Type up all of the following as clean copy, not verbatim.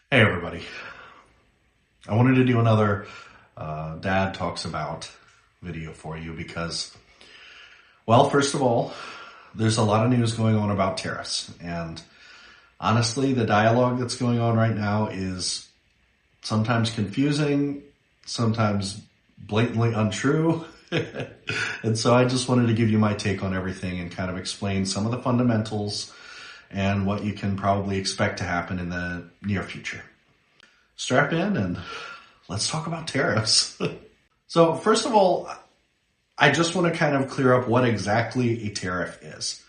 Hey everybody, I wanted to do another Dad Talks About video for you because, well, first of all, there's a lot of news going on about tariffs, and honestly, the dialogue that's going on right now is sometimes confusing, sometimes blatantly untrue, and so I just wanted to give you my take on everything and kind of explain some of the fundamentals and what you can probably expect to happen in the near future. Strap in and let's talk about tariffs. So first of all, I just want to kind of clear up what exactly a tariff is,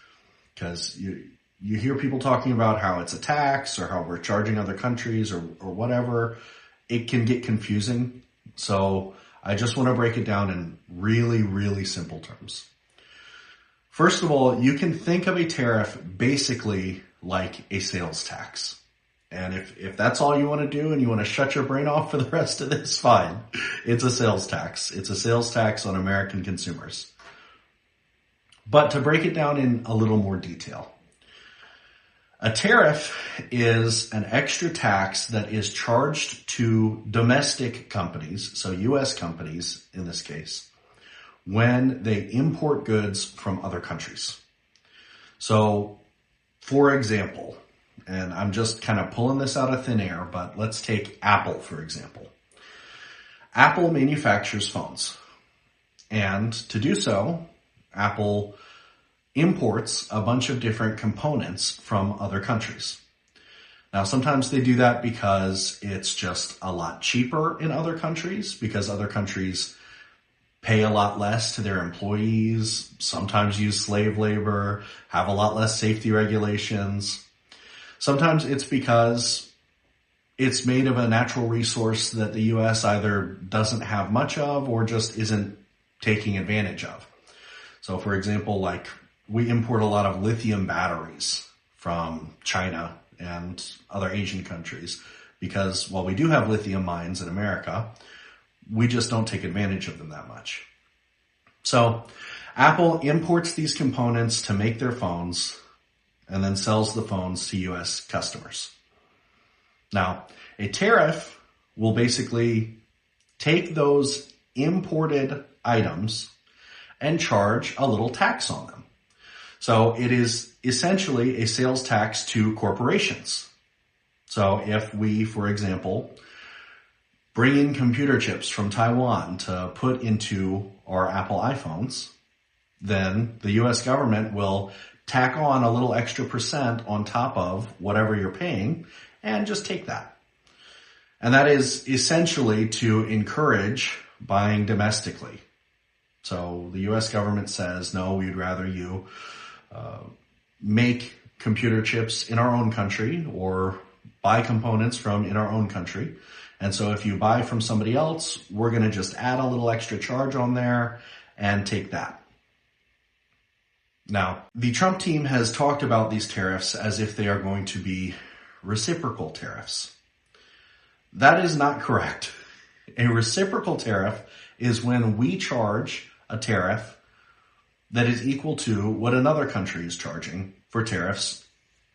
because you hear people talking about how it's a tax or how we're charging other countries or whatever. It can get confusing. So I just want to break it down in really, really simple terms. First of all, you can think of a tariff basically like a sales tax. And if that's all you want to do and you want to shut your brain off for the rest of this, fine. It's a sales tax. It's a sales tax on American consumers. But to break it down in a little more detail, a tariff is an extra tax that is charged to domestic companies, so U.S. companies in this case, when they import goods from other countries. So, for example, and I'm just kind of pulling this out of thin air, but let's take Apple, for example. Apple manufactures phones. And to do so, Apple imports a bunch of different components from other countries. Now, sometimes they do that because it's just a lot cheaper in other countries, because other countries pay a lot less to their employees, sometimes use slave labor, have a lot less safety regulations. Sometimes it's because it's made of a natural resource that the U.S. either doesn't have much of or just isn't taking advantage of. So for example, like we import a lot of lithium batteries from China and other Asian countries because while we do have lithium mines in America, we just don't take advantage of them that much. So Apple imports these components to make their phones and then sells the phones to U.S. customers. Now, a tariff will basically take those imported items and charge a little tax on them. So it is essentially a sales tax to corporations. So if we, for example, bring in computer chips from Taiwan to put into our Apple iPhones, then the U.S. government will tack on a little extra percent on top of whatever you're paying and just take that. And that is essentially to encourage buying domestically. So the U.S. government says, no, we'd rather you make computer chips in our own country or buy components from in our own country. And so if you buy from somebody else, we're going to just add a little extra charge on there and take that. Now, the Trump team has talked about these tariffs as if they are going to be reciprocal tariffs. That is not correct. A reciprocal tariff is when we charge a tariff that is equal to what another country is charging for tariffs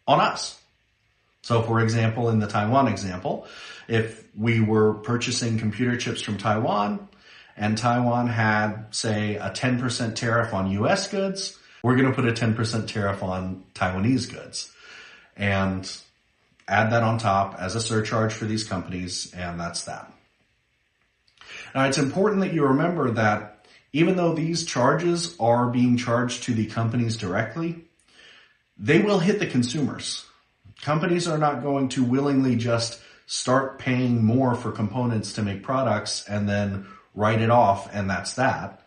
on us. So for example, in the Taiwan example, if we were purchasing computer chips from Taiwan and Taiwan had, say, a 10% tariff on US goods, we're going to put a 10% tariff on Taiwanese goods and add that on top as a surcharge for these companies, and that's that. Now, it's important that you remember that even though these charges are being charged to the companies directly, they will hit the consumers. Companies are not going to willingly just start paying more for components to make products and then write it off and that's that.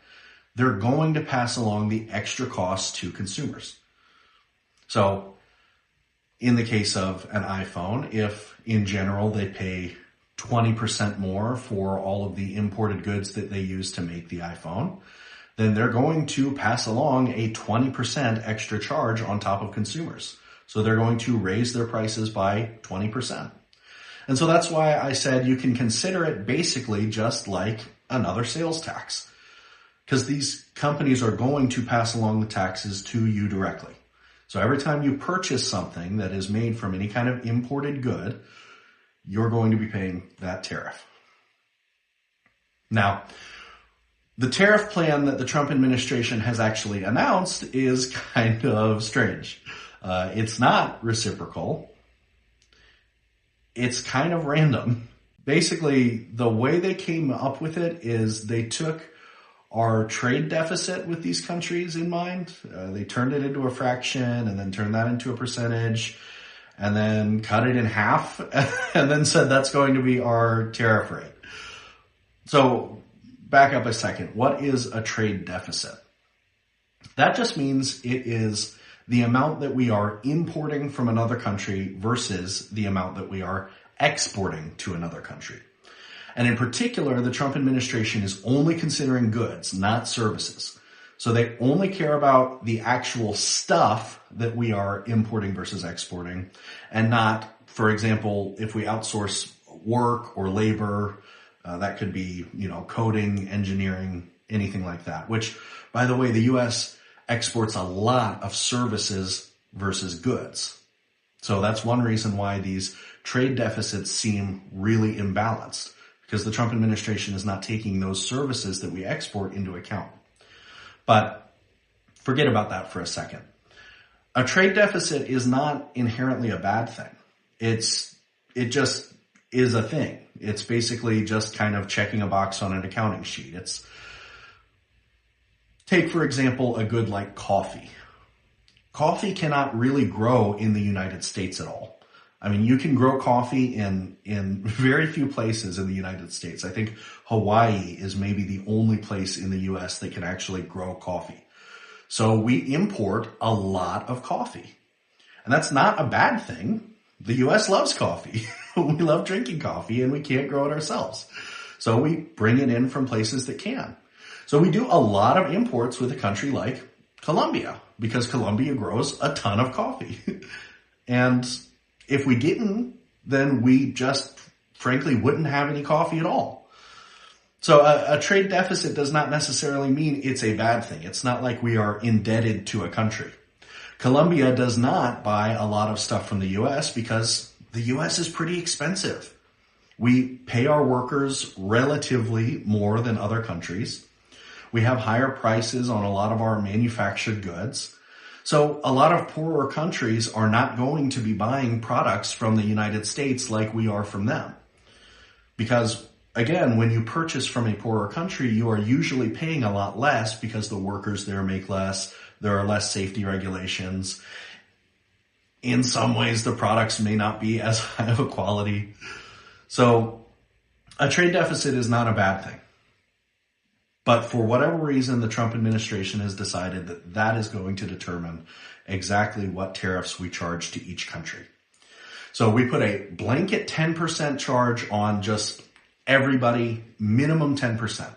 They're going to pass along the extra costs to consumers. So in the case of an iPhone, if in general they pay 20% more for all of the imported goods that they use to make the iPhone, then they're going to pass along a 20% extra charge on top of consumers. So they're going to raise their prices by 20%. And so that's why I said you can consider it basically just like another sales tax, because these companies are going to pass along the taxes to you directly. So every time you purchase something that is made from any kind of imported good, you're going to be paying that tariff. Now, the tariff plan that the Trump administration has actually announced is kind of strange. It's not reciprocal. It's kind of random. Basically, the way they came up with it is they took our trade deficit with these countries in mind. They turned it into a fraction and then turned that into a percentage and then cut it in half and then said that's going to be our tariff rate. So back up a second. What is a trade deficit? That just means it is the amount that we are importing from another country versus the amount that we are exporting to another country. And in particular, the Trump administration is only considering goods, not services. So they only care about the actual stuff that we are importing versus exporting, and not, for example, if we outsource work or labor, that could be, coding, engineering, anything like that, which, by the way, the U.S. exports a lot of services versus goods. So that's one reason why these trade deficits seem really imbalanced, because the Trump administration is not taking those services that we export into account. But forget about that for a second. A trade deficit is not inherently a bad thing. It just is a thing. It's basically just kind of checking a box on an accounting sheet. Take, for example, a good like coffee. Coffee cannot really grow in the United States at all. I mean, you can grow coffee in very few places in the United States. I think Hawaii is maybe the only place in the U.S. that can actually grow coffee. So we import a lot of coffee. And that's not a bad thing. The U.S. loves coffee. We love drinking coffee and we can't grow it ourselves. So we bring it in from places that can. So we do a lot of imports with a country like Colombia because Colombia grows a ton of coffee. And if we didn't, then we just frankly wouldn't have any coffee at all. So a trade deficit does not necessarily mean it's a bad thing. It's not like we are indebted to a country. Colombia does not buy a lot of stuff from the U.S. because the U.S. is pretty expensive. We pay our workers relatively more than other countries. We have higher prices on a lot of our manufactured goods. So a lot of poorer countries are not going to be buying products from the United States like we are from them. Because, again, when you purchase from a poorer country, you are usually paying a lot less because the workers there make less, there are less safety regulations. In some ways, the products may not be as high of a quality. So a trade deficit is not a bad thing. But for whatever reason, the Trump administration has decided that that is going to determine exactly what tariffs we charge to each country. So we put a blanket 10% charge on just everybody, minimum 10%.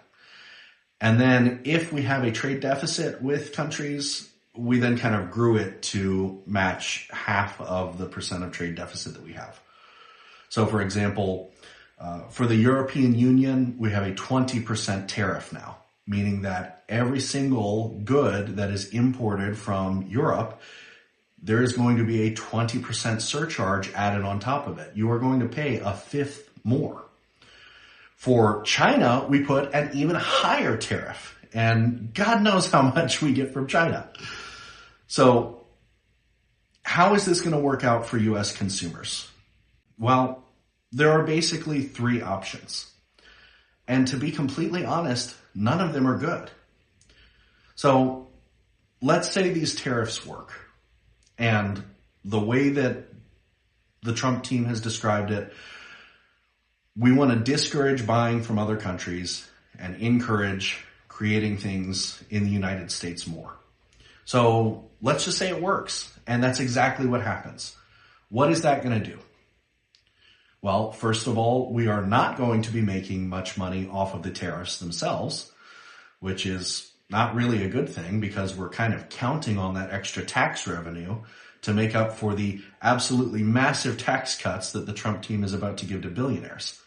And then if we have a trade deficit with countries, we then kind of grew it to match half of the percent of trade deficit that we have. So for example, for the European Union, we have a 20% tariff now, meaning that every single good that is imported from Europe, there is going to be a 20% surcharge added on top of it. You are going to pay a fifth more. For China, we put an even higher tariff, and God knows how much we get from China. So how is this going to work out for U.S. consumers? Well, there are basically three options. And to be completely honest, none of them are good. So let's say these tariffs work. And the way that the Trump team has described it, we want to discourage buying from other countries and encourage creating things in the United States more. So let's just say it works. And that's exactly what happens. What is that going to do? Well, first of all, we are not going to be making much money off of the tariffs themselves, which is not really a good thing because we're kind of counting on that extra tax revenue to make up for the absolutely massive tax cuts that the Trump team is about to give to billionaires.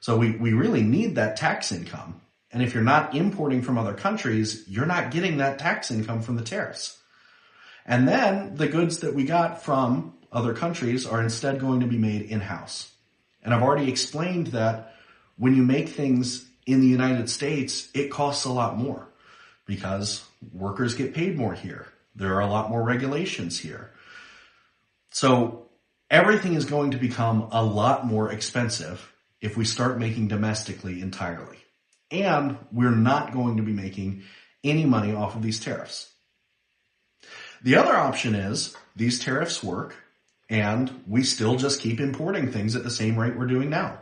So we really need that tax income. And if you're not importing from other countries, you're not getting that tax income from the tariffs. And then the goods that we got from other countries are instead going to be made in-house. And I've already explained that when you make things in the United States, it costs a lot more because workers get paid more here. There are a lot more regulations here. So everything is going to become a lot more expensive if we start making domestically entirely. And we're not going to be making any money off of these tariffs. The other option is these tariffs work and we still just keep importing things at the same rate we're doing now.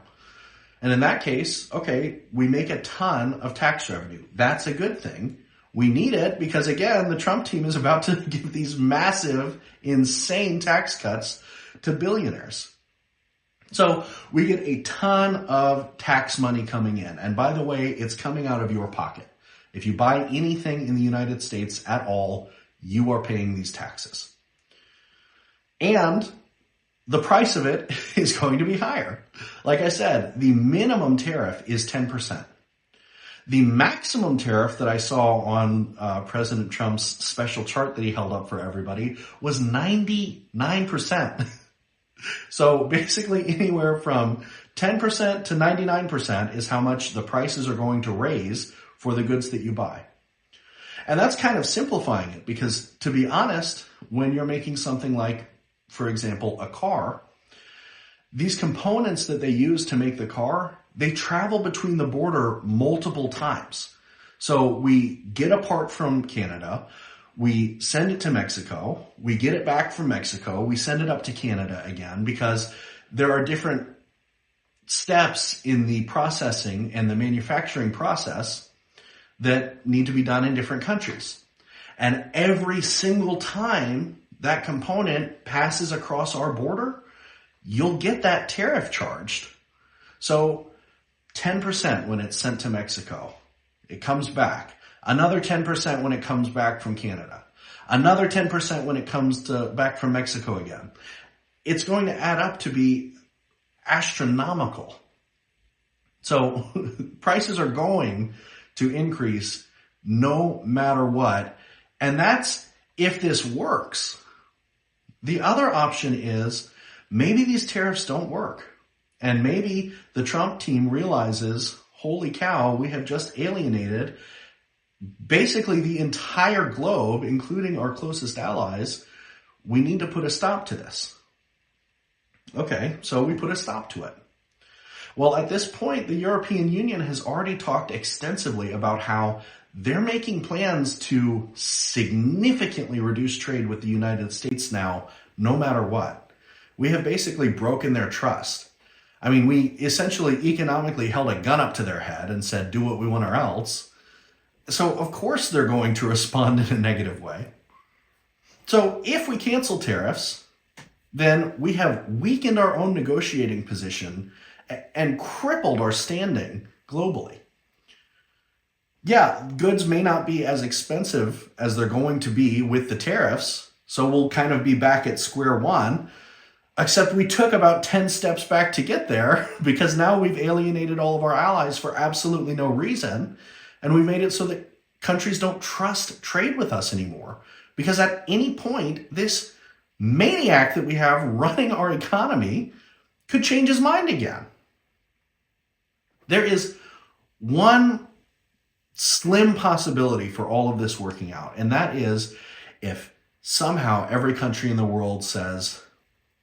And in that case, okay, we make a ton of tax revenue. That's a good thing. We need it because, again, the Trump team is about to give these massive, insane tax cuts to billionaires. So we get a ton of tax money coming in. And by the way, it's coming out of your pocket. If you buy anything in the United States at all, you are paying these taxes. And the price of it is going to be higher. Like I said, the minimum tariff is 10%. The maximum tariff that I saw on President Trump's special chart that he held up for everybody was 99%. So basically anywhere from 10% to 99% is how much the prices are going to raise for the goods that you buy. And that's kind of simplifying it because, to be honest, when you're making something like, for example, a car, these components that they use to make the car, they travel between the border multiple times. So we get a part from Canada, we send it to Mexico, we get it back from Mexico, we send it up to Canada again because there are different steps in the processing and the manufacturing process that need to be done in different countries. And every single time that component passes across our border, you'll get that tariff charged. So 10% when it's sent to Mexico, it comes back. Another 10% when it comes back from Canada. Another 10% when it comes back from Mexico again. It's going to add up to be astronomical. So prices are going to increase no matter what. And that's if this works. The other option is maybe these tariffs don't work. And maybe the Trump team realizes, holy cow, we have just alienated basically the entire globe, including our closest allies. We need to put a stop to this. Okay, so we put a stop to it. Well, at this point, the European Union has already talked extensively about how they're making plans to significantly reduce trade with the United States now, no matter what. We have basically broken their trust. I mean, we essentially economically held a gun up to their head and said, do what we want or else. So, of course, they're going to respond in a negative way. So, if we cancel tariffs, then we have weakened our own negotiating position and crippled our standing globally. Yeah, goods may not be as expensive as they're going to be with the tariffs, so we'll kind of be back at square one, except we took about 10 steps back to get there because now we've alienated all of our allies for absolutely no reason, and we made it so that countries don't trust trade with us anymore. Because at any point, this maniac that we have running our economy could change his mind again. There is one slim possibility for all of this working out, and that is if somehow every country in the world says,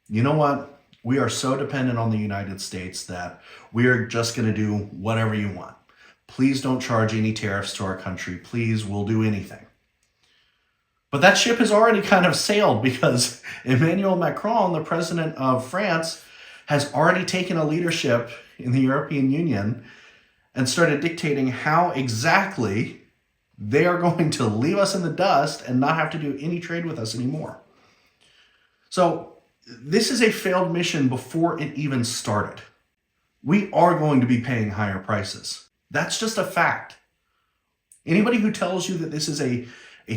you know what, we are so dependent on the United States that we are just going to do whatever you want. Please don't charge any tariffs to our country. Please, we'll do anything. But that ship has already kind of sailed because Emmanuel Macron, the president of France, has already taken a leadership in the European Union and started dictating how exactly they are going to leave us in the dust and not have to do any trade with us anymore. So this is a failed mission before it even started. We are going to be paying higher prices. That's just a fact. Anybody who tells you that this is a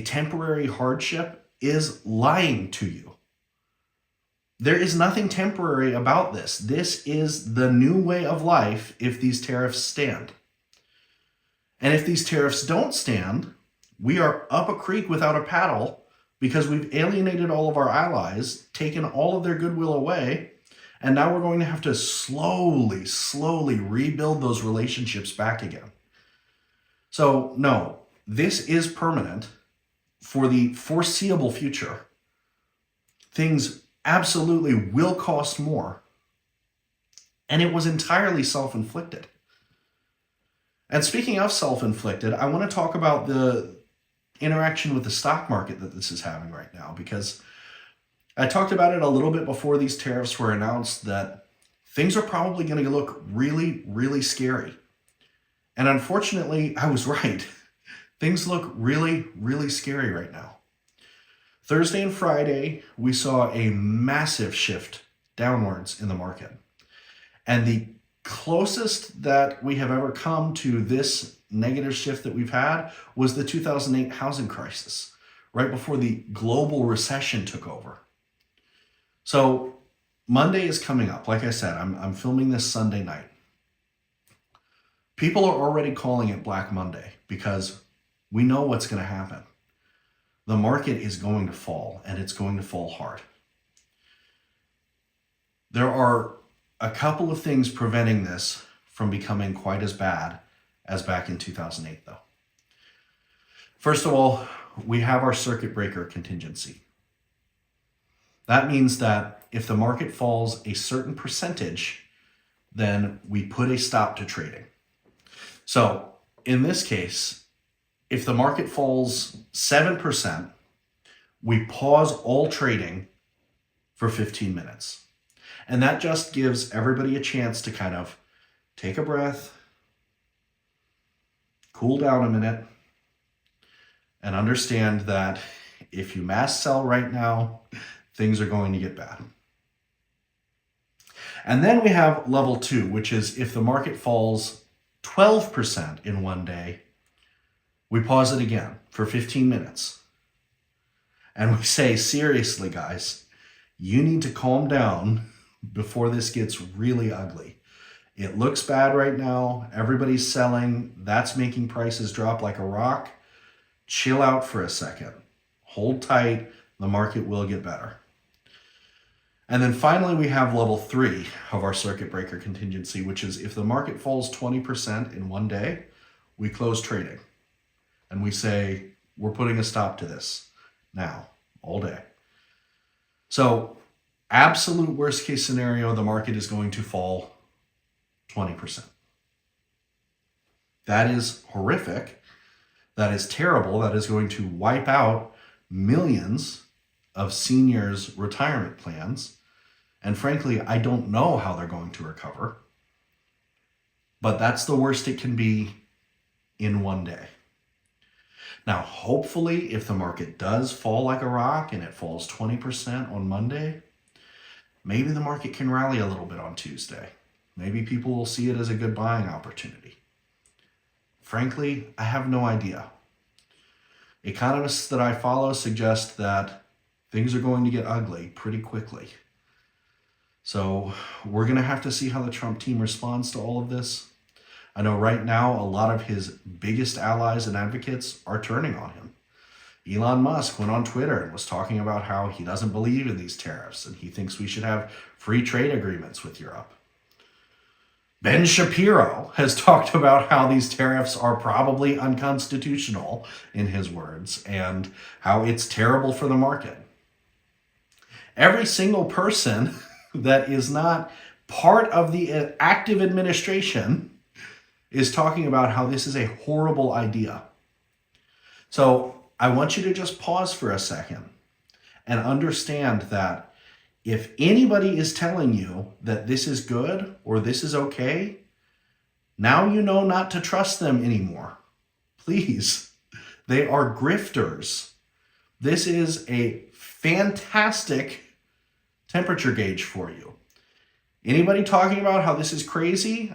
temporary hardship is lying to you. There is nothing temporary about this. This is the new way of life if these tariffs stand. And if these tariffs don't stand, we are up a creek without a paddle because we've alienated all of our allies, taken all of their goodwill away, And now we're going to have to slowly rebuild those relationships back again. So no, this is permanent for the foreseeable future. Things absolutely will cost more. And it was entirely self-inflicted. And speaking of self-inflicted, I want to talk about the interaction with the stock market that this is having right now, because I talked about it a little bit before these tariffs were announced, that things are probably going to look really scary. And unfortunately, I was right. Things look really scary right now. Thursday and Friday, we saw a massive shift downwards in the market. And the closest that we have ever come to this negative shift that we've had was the 2008 housing crisis, right before the global recession took over. So Monday is coming up. Like I said, I'm filming this Sunday night. People are already calling it Black Monday because we know what's going to happen. The market is going to fall, and it's going to fall hard. There are a couple of things preventing this from becoming quite as bad as back in 2008, though. First of all, we have our circuit breaker contingency. That means that if the market falls a certain percentage, then we put a stop to trading. So in this case, if the market falls 7%, we pause all trading for 15 minutes. And that just gives everybody a chance to kind of take a breath, cool down a minute, and understand that if you mass sell right now, things are going to get bad. And then we have level 2, which is if the market falls 12% in one day, we pause it again for 15 minutes. And we say, seriously, guys, you need to calm down before this gets really ugly. It looks bad right now. Everybody's selling. That's making prices drop like a rock. Chill out for a second. Hold tight. The market will get better. And then finally, we have level 3 of our circuit breaker contingency, which is if the market falls 20% in one day, we close trading. And we say, we're putting a stop to this now, all day. So absolute worst case scenario, the market is going to fall 20%. That is horrific. That is terrible. That is going to wipe out millions of seniors' retirement plans. And frankly, I don't know how they're going to recover. But that's the worst it can be in one day. Now, hopefully, if the market does fall like a rock and it falls 20% on Monday, maybe the market can rally a little bit on Tuesday. Maybe people will see it as a good buying opportunity. Frankly, I have no idea. Economists that I follow suggest that things are going to get ugly pretty quickly. So we're going to have to see how the Trump team responds to all of this. I know right now a lot of his biggest allies and advocates are turning on him. Elon Musk went on Twitter and was talking about how he doesn't believe in these tariffs and he thinks we should have free trade agreements with Europe. Ben Shapiro has talked about how these tariffs are probably unconstitutional, in his words, and how it's terrible for the market. Every single person that is not part of the active administration is talking about how this is a horrible idea. So I want you to just pause for a second and understand that if anybody is telling you that this is good or this is okay, now you know not to trust them anymore. Please. They are grifters. This is a fantastic temperature gauge for you. Anybody talking about how this is crazy,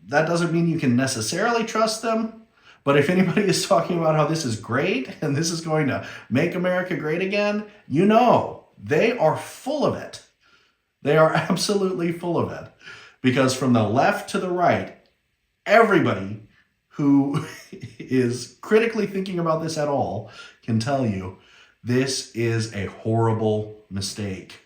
that doesn't mean you can necessarily trust them. But if anybody is talking about how this is great and this is going to make America great again, you know they are full of it. They are absolutely full of it. Because from the left to the right, everybody who is critically thinking about this at all can tell you this is a horrible mistake.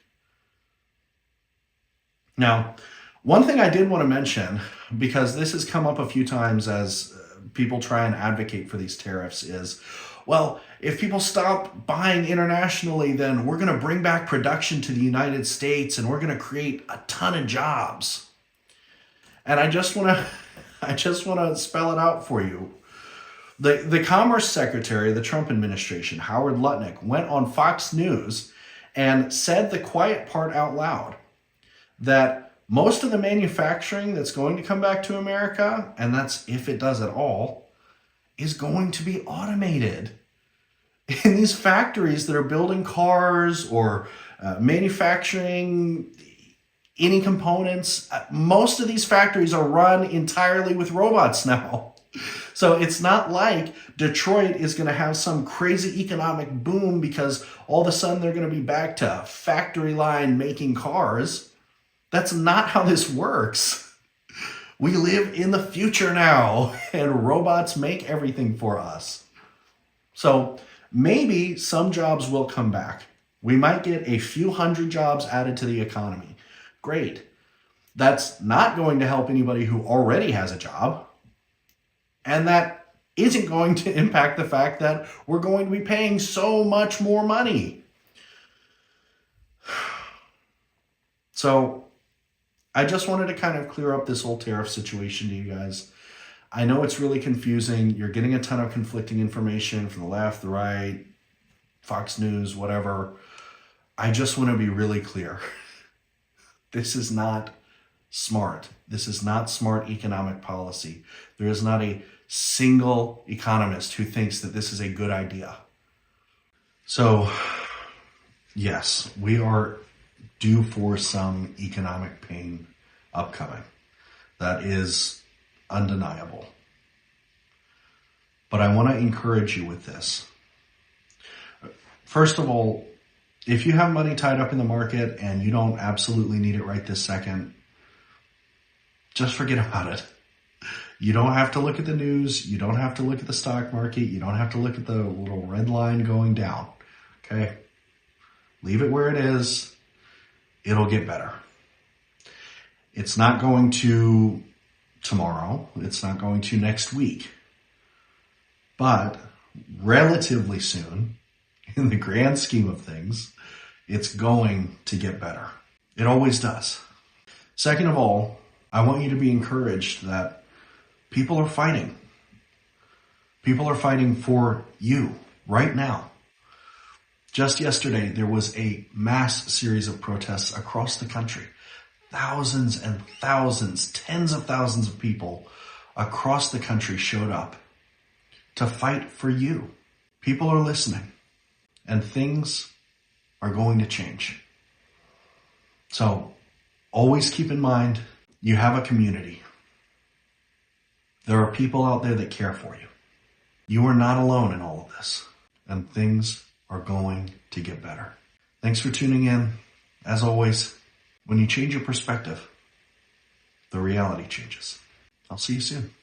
Now, one thing I did want to mention, because this has come up a few times as people try and advocate for these tariffs, is, well, if people stop buying internationally, then we're going to bring back production to the United States and we're going to create a ton of jobs. And I just want to spell it out for you. The Commerce Secretary of the Trump administration, Howard Lutnick, went on Fox News and said the quiet part out loud, that most of the manufacturing that's going to come back to America, and that's if it does at all, is going to be automated. In these factories that are building cars or manufacturing any components, most of these factories are run entirely with robots now. So it's not like Detroit is going to have some crazy economic boom because all of a sudden they're going to be back to factory line making cars. That's not how this works. We live in the future now, and robots make everything for us. So maybe some jobs will come back. We might get a few hundred jobs added to the economy. Great. That's not going to help anybody who already has a job. And that isn't going to impact the fact that we're going to be paying so much more money. So I just wanted to kind of clear up this whole tariff situation to you guys. I know it's really confusing. You're getting a ton of conflicting information from the left, the right, Fox News, whatever. I just want to be really clear. This is not smart. This is not smart economic policy. There is not a single economist who thinks that this is a good idea. So, yes, we are due for some economic pain upcoming. That is undeniable. But I want to encourage you with this. First of all, if you have money tied up in the market and you don't absolutely need it right this second, just forget about it. You don't have to look at the news. You don't have to look at the stock market. You don't have to look at the little red line going down. Okay? Leave it where it is. It'll get better. It's not going to tomorrow. It's not going to next week. But relatively soon, in the grand scheme of things, it's going to get better. It always does. Second of all, I want you to be encouraged that people are fighting. People are fighting for you right now. Just yesterday, there was a mass series of protests across the country. Thousands and thousands, tens of thousands of people across the country showed up to fight for you. People are listening, and things are going to change. So always keep in mind, you have a community. There are people out there that care for you. You are not alone in all of this, and things are going to get better. Thanks for tuning in. As always, when you change your perspective, the reality changes. I'll see you soon.